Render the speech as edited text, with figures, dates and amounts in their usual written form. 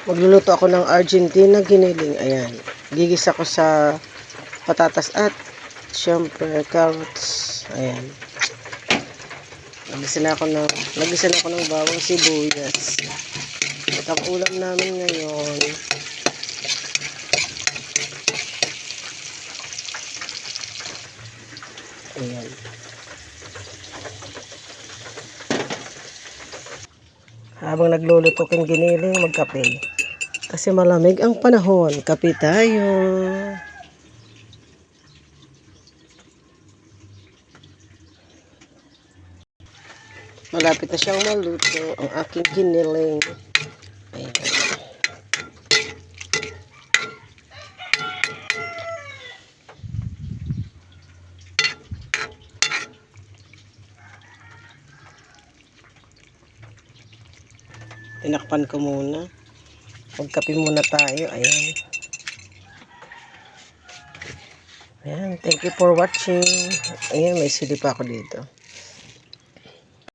Magluluto ako ng Argentina giniling. Ayan. Gigisa ko sa patatas at syempre carrots. Ayan. Nagisa na ako ng bawang sibuyas. At ang ulam namin ngayon, ayan. Habang nagluluto kong giniling, magkape. Kasi malamig ang panahon. Kape tayo. Malapit na siyang maluto ang aking giniling. Ayan. Tinakpan ko muna. Magkape muna tayo. Ayan. Ayan. Thank you for watching. Ayan, may sili pa ako dito.